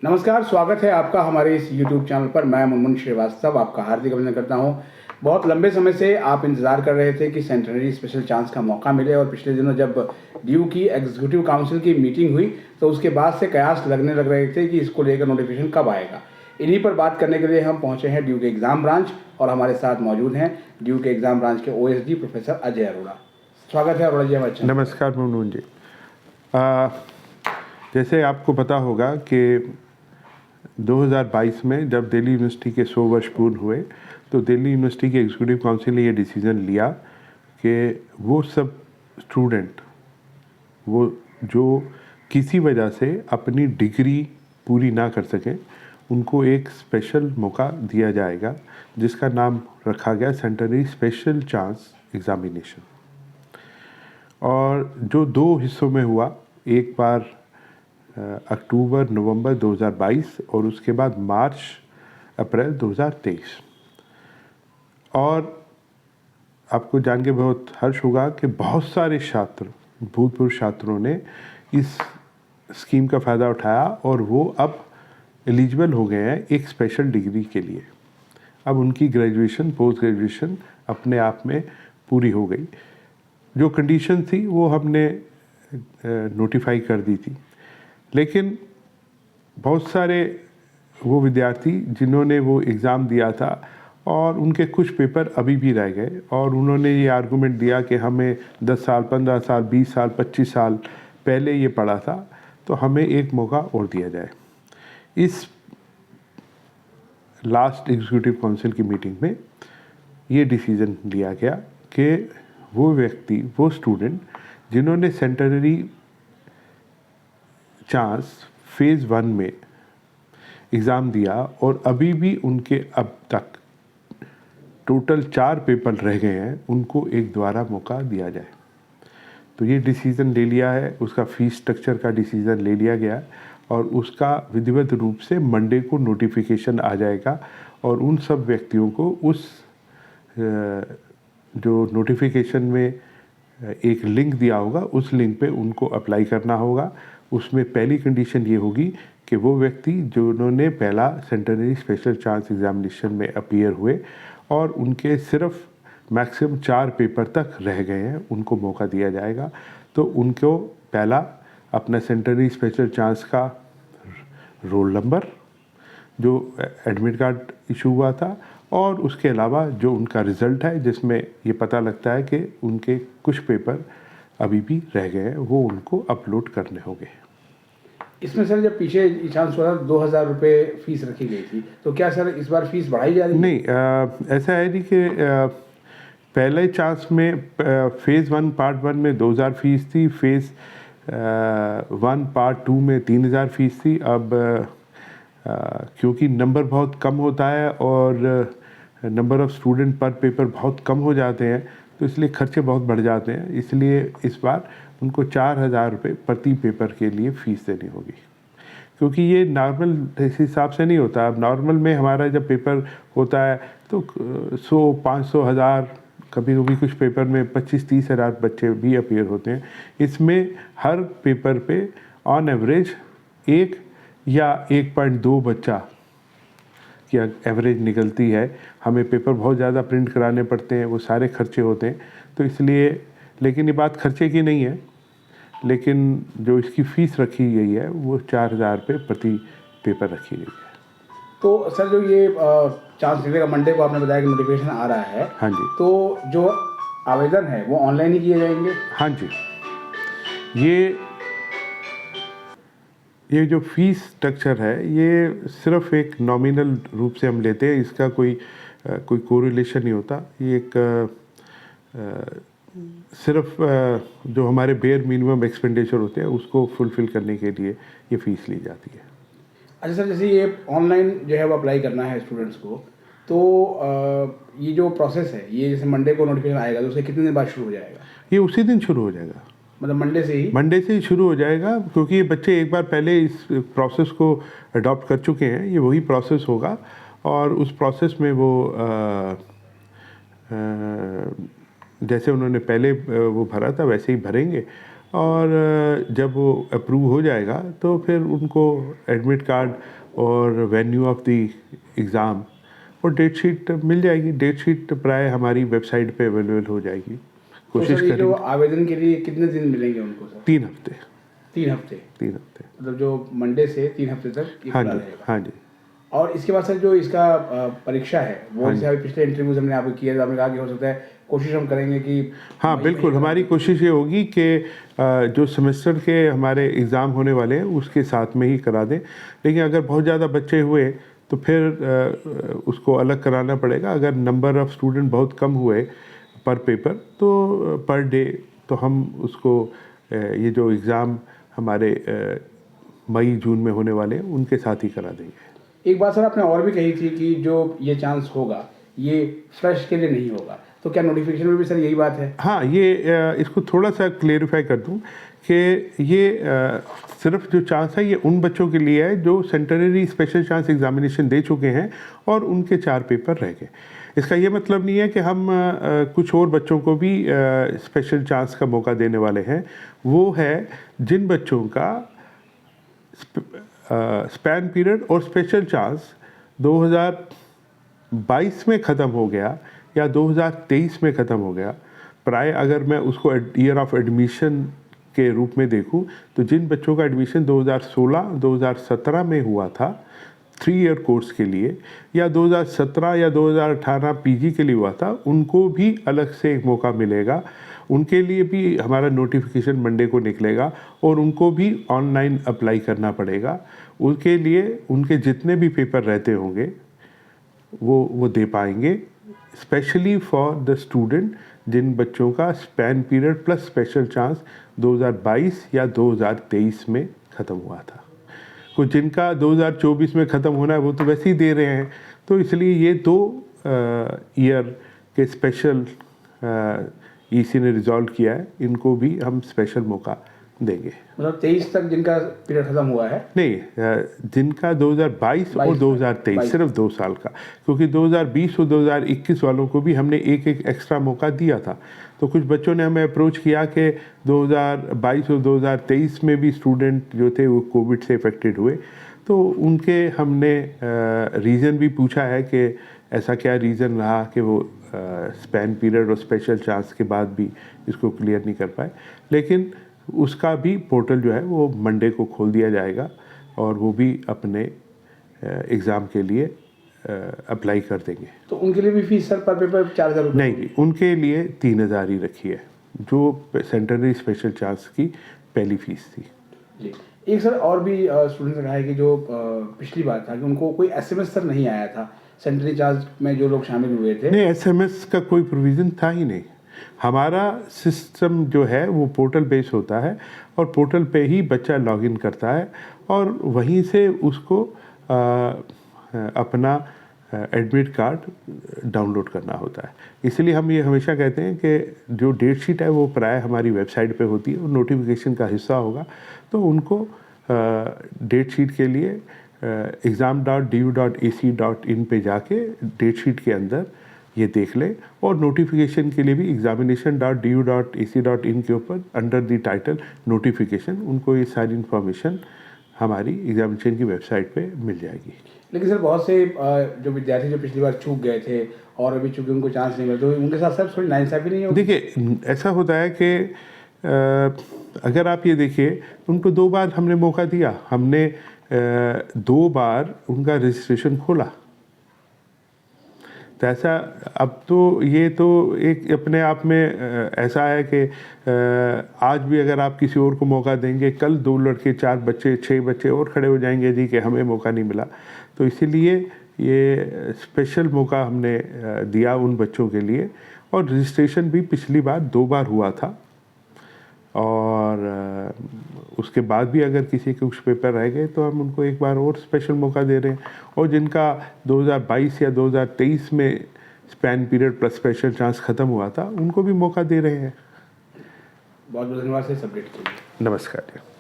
नमस्कार, स्वागत है आपका हमारे इस YouTube चैनल पर। मैं मुनमुन श्रीवास्तव आपका हार्दिक अभिनंदन करता हूं। बहुत लंबे समय से आप इंतज़ार कर रहे थे कि सेंटेनरी स्पेशल चांस का मौका मिले और पिछले दिनों जब ड्यू की एग्जीक्यूटिव काउंसिल की मीटिंग हुई तो उसके बाद से कयास लगने लग रहे थे कि इसको लेकर नोटिफिकेशन कब आएगा। इन्हीं पर बात करने के लिए हम पहुँचे हैं ड्यू के एग्ज़ाम ब्रांच और हमारे साथ मौजूद हैं ड्यू के एग्ज़ाम ब्रांच के OSD प्रोफेसर अजय अरोड़ा। स्वागत है अरोड़ा जी हमारे चैनल। नमस्कार मुनमुन जी। जैसे आपको पता होगा कि 2022 में जब दिल्ली यूनिवर्सिटी के 100 वर्ष पूर्ण हुए तो दिल्ली यूनिवर्सिटी के एग्जीक्यूटिव काउंसिल ने ये डिसीज़न लिया कि वो सब स्टूडेंट वो जो किसी वजह से अपनी डिग्री पूरी ना कर सकें उनको एक स्पेशल मौका दिया जाएगा जिसका नाम रखा गया सेंटेनरी स्पेशल चांस एग्ज़ामिनेशन। और जो दो हिस्सों में हुआ, एक बार अक्टूबर नवंबर 2022 और उसके बाद मार्च अप्रैल 2023। और आपको जान के बहुत हर्ष होगा कि बहुत सारे छात्र भूतपूर्व छात्रों ने इस स्कीम का फ़ायदा उठाया और वो अब एलिजिबल हो गए हैं एक स्पेशल डिग्री के लिए। अब उनकी ग्रेजुएशन पोस्ट ग्रेजुएशन अपने आप में पूरी हो गई। जो कंडीशन थी वो हमने नोटिफाई कर दी थी, लेकिन बहुत सारे वो विद्यार्थी जिन्होंने वो एग्ज़ाम दिया था और उनके कुछ पेपर अभी भी रह गए और उन्होंने ये आर्गूमेंट दिया कि हमें 10 साल 15 साल 20 साल 25 साल पहले ये पढ़ा था तो हमें एक मौका और दिया जाए। इस लास्ट एग्जीक्यूटिव काउंसिल की मीटिंग में ये डिसीज़न लिया गया कि वो व्यक्ति वो स्टूडेंट जिन्होंने सेंटेनरी चांस फेज़ 1 में एग्ज़ाम दिया और अभी भी उनके अब तक टोटल 4 पेपर रह गए हैं, उनको एक दोबारा मौका दिया जाए। तो ये डिसीज़न ले लिया है, उसका फ़ीस स्ट्रक्चर का डिसीज़न ले लिया गया और उसका विधिवत रूप से मंडे को नोटिफिकेशन आ जाएगा और उन सब व्यक्तियों को उस जो नोटिफिकेशन में एक लिंक दिया होगा उस लिंक पे उनको अप्लाई करना होगा। उसमें पहली कंडीशन ये होगी कि वो व्यक्ति जिन्होंने पहला सेंटेनरी स्पेशल चांस एग्ज़ामिनेशन में अपीयर हुए और उनके सिर्फ मैक्सिमम 4 पेपर तक रह गए हैं उनको मौका दिया जाएगा। तो उनको पहला अपना सेंटेनरी स्पेशल चांस का रोल नंबर, जो एडमिट कार्ड इशू हुआ था और उसके अलावा जो उनका रिज़ल्ट है जिसमें ये पता लगता है कि उनके कुछ पेपर अभी भी रह गए हैं, वो उनको अपलोड करने होंगे। इसमें सर जब पीछे चांस हुआ था 2000 रुपये फीस रखी गई थी, तो क्या सर इस बार फीस बढ़ाई जा रही है? नहीं, ऐसा है नहीं कि पहले चांस में फेज़ 1 पार्ट 1 में 2000 फीस थी, फेज़ 1 पार्ट 2 में 3000 फीस थी। अब क्योंकि नंबर बहुत कम होता है और नंबर ऑफ़ स्टूडेंट पर पेपर बहुत कम हो जाते हैं तो इसलिए खर्चे बहुत बढ़ जाते हैं, इसलिए इस बार उनको 4000 रुपये प्रति पेपर के लिए फ़ीस देनी होगी। क्योंकि ये नॉर्मल इस हिसाब से नहीं होता। अब नॉर्मल में हमारा जब पेपर होता है तो 100 500 1000 कभी कभी कुछ पेपर में 25-30 हज़ार बच्चे भी अपीयर होते हैं। इसमें हर पेपर पे ऑन एवरेज 1 या 1.2 बच्चा की एवरेज निकलती है। हमें पेपर बहुत ज़्यादा प्रिंट कराने पड़ते हैं, वो सारे खर्चे होते हैं, तो इसलिए। लेकिन ये बात खर्चे की नहीं है, लेकिन जो इसकी फ़ीस रखी गई है वो 4000 रुपये प्रति पेपर रखी गई है। तो सर जो ये चांस निकलेगा मंडे को, आपने बताया कि नोटिफिकेशन आ रहा है। हाँ जी। तो जो आवेदन है वो ऑनलाइन ही किए जाएंगे? हाँ जी। ये जो फ़ीस स्ट्रक्चर है ये सिर्फ एक नॉमिनल रूप से हम लेते हैं, इसका कोई कोरिलेशन नहीं होता। ये एक सिर्फ जो हमारे बेयर मिनिमम एक्सपेंडिचर होते हैं उसको फुलफ़िल करने के लिए ये फ़ीस ली जाती है। अच्छा सर, जैसे ये ऑनलाइन जो है वो अप्लाई करना है स्टूडेंट्स को, तो ये जो प्रोसेस है ये जैसे मंडे को नोटिफिकेशन आएगा तो उसके कितने दिन बाद शुरू हो जाएगा? ये उसी दिन शुरू हो जाएगा, मतलब मंडे से ही शुरू हो जाएगा, क्योंकि ये बच्चे एक बार पहले इस प्रोसेस को अडॉप्ट कर चुके हैं। ये वही प्रोसेस होगा और उस प्रोसेस में वो जैसे उन्होंने पहले वो भरा था वैसे ही भरेंगे और जब वो अप्रूव हो जाएगा तो फिर उनको एडमिट कार्ड और वेन्यू ऑफ द एग्ज़ाम और डेट शीट मिल जाएगी। डेट शीट प्राय हमारी वेबसाइट पे अवेलेबल हो जाएगी। तो कोशिश सर ये जो करेंगे। आवेदन के लिए कितने दिन मिलेंगे उनको सर? 3 हफ्ते। 3 हफ्ते 3 हफ्ते। मतलब जो मंडे से 3 हफ्ते तक ये हाँ खुला जी, रहेगा। हाँ जी। और इसके बाद सर जो इसका परीक्षा है वो हाँ जैसे अभी पिछले इंटरव्यूज हमने आपको किया तो आपने कहा कि हो सकता है कोशिश हम करेंगे कि हाँ मई बिल्कुल, में ही हमारी कोशिश ये होगी कि जो सेमेस्टर के हमारे एग्ज़ाम होने वाले हैं उसके साथ में ही करा दें। लेकिन अगर बहुत ज़्यादा बच्चे हुए तो फिर उसको अलग कराना पड़ेगा। अगर नंबर ऑफ़ स्टूडेंट बहुत कम हुए पर पेपर तो पर डे तो हम उसको ये जो एग्ज़ाम हमारे मई जून में होने वाले हैं उनके साथ ही करा देंगे। एक बात सर आपने और भी कही थी कि जो ये चांस होगा ये फ्रेश के लिए नहीं होगा, तो क्या नोटिफिकेशन में भी सर यही बात है? हाँ, ये इसको थोड़ा सा क्लेरिफाई कर दूं कि ये सिर्फ जो चांस है ये उन बच्चों के लिए है जो सेंटेनरी स्पेशल चांस एग्जामिनेशन दे चुके हैं और उनके 4 पेपर रह गए। इसका ये मतलब नहीं है कि हम कुछ और बच्चों को भी स्पेशल चांस का मौका देने वाले हैं। वो है जिन बच्चों का स्पैन पीरियड और स्पेशल चांस 2022 में ख़त्म हो गया या 2023 में ख़त्म हो गया। प्राय अगर मैं उसको ईयर ऑफ एडमिशन के रूप में देखूं तो जिन बच्चों का एडमिशन 2016-2017 में हुआ था 3 ईयर कोर्स के लिए या 2017 या 2018 पीजी के लिए हुआ था, उनको भी अलग से एक मौका मिलेगा। उनके लिए भी हमारा नोटिफिकेशन मंडे को निकलेगा और उनको भी ऑनलाइन अप्लाई करना पड़ेगा। उनके लिए उनके जितने भी पेपर रहते होंगे वो दे पाएंगे, स्पेशली फॉर द स्टूडेंट जिन बच्चों का span period plus special chance 2022 या 2023 में ख़त्म हुआ था। कुछ जिनका 2024 में ख़त्म होना है वो तो वैसे ही दे रहे हैं, तो इसलिए ये 2 ईयर के स्पेशल ईसी ने रिजॉल्व किया है, इनको भी हम स्पेशल मौका देंगे। मतलब 23 तक जिनका पीरियड खत्म हुआ है? नहीं, जिनका 2022 और 2023 सिर्फ 2 साल का, क्योंकि 2020 और 2021 वालों को भी हमने एक एक्स्ट्रा मौका दिया था। तो कुछ बच्चों ने हमें अप्रोच किया कि 2022 और 2023 में भी स्टूडेंट जो थे वो कोविड से इफ़ेक्टेड हुए, तो उनके हमने रीज़न भी पूछा है कि ऐसा क्या रीज़न रहा कि वो स्पैन पीरियड और स्पेशल चांस के बाद भी इसको क्लियर नहीं कर पाए। लेकिन उसका भी पोर्टल जो है वो मंडे को खोल दिया जाएगा और वो भी अपने एग्ज़ाम के लिए अप्लाई कर देंगे। तो उनके लिए भी फीस सर पर पेपर 4,000 रुपये? नहीं, उनके लिए 3,000 ही रखी है, जो सेंटेनरी स्पेशल चांस की पहली फ़ीस थी। जी, एक सर और भी स्टूडेंट्स ने कहा है कि जो पिछली बार था कि उनको कोई एसएमएस सर नहीं आया था सेंटेनरी चांस में जो लोग शामिल हुए थे। नहीं, एसएमएस का कोई प्रोविज़न था ही नहीं। हमारा सिस्टम जो है वो पोर्टल बेस होता है और पोर्टल पे ही बच्चा लॉगिन करता है और वहीं से उसको अपना एडमिट कार्ड डाउनलोड करना होता है। इसलिए हम ये हमेशा कहते हैं कि जो डेट शीट है वो प्राय हमारी वेबसाइट पे होती है और नोटिफिकेशन का हिस्सा होगा, तो उनको डेट शीट के लिए exam.du.ac.in पे जाके डेट शीट के अंदर ये देख लें और नोटिफिकेशन के लिए भी examination.du.ac.in के ऊपर अंडर द टाइटल नोटिफिकेशन उनको ये सारी इन्फॉर्मेशन हमारी एग्जामिनेशन की वेबसाइट पे मिल जाएगी। लेकिन सर बहुत से जो विद्यार्थी जो पिछली बार चूक गए थे और अभी चूंकि उनको चांस नहीं मिला तो उनके साथ सर थोड़ी नाइंसाफ़ी नहीं होगी? देखिए, ऐसा होता है कि अगर आप ये देखिए उनको 2 बार हमने मौका दिया, हमने 2 बार उनका रजिस्ट्रेशन खोला, तो ऐसा अब तो ये तो एक अपने आप में ऐसा है कि आज भी अगर आप किसी और को मौका देंगे, कल 2 लड़के 4 बच्चे 6 बच्चे और खड़े हो जाएंगे जी कि हमें मौका नहीं मिला। तो इसीलिए ये स्पेशल मौका हमने दिया उन बच्चों के लिए और रजिस्ट्रेशन भी पिछली बार 2 बार हुआ था और उसके बाद भी अगर किसी के कुछ पेपर रह गए तो हम उनको एक बार और स्पेशल मौका दे रहे हैं और जिनका 2022 या 2023 में span period plus special chance ख़त्म हुआ था उनको भी मौका दे रहे हैं। बहुत बहुत धन्यवाद सर, अपडेट के लिए। नमस्कार।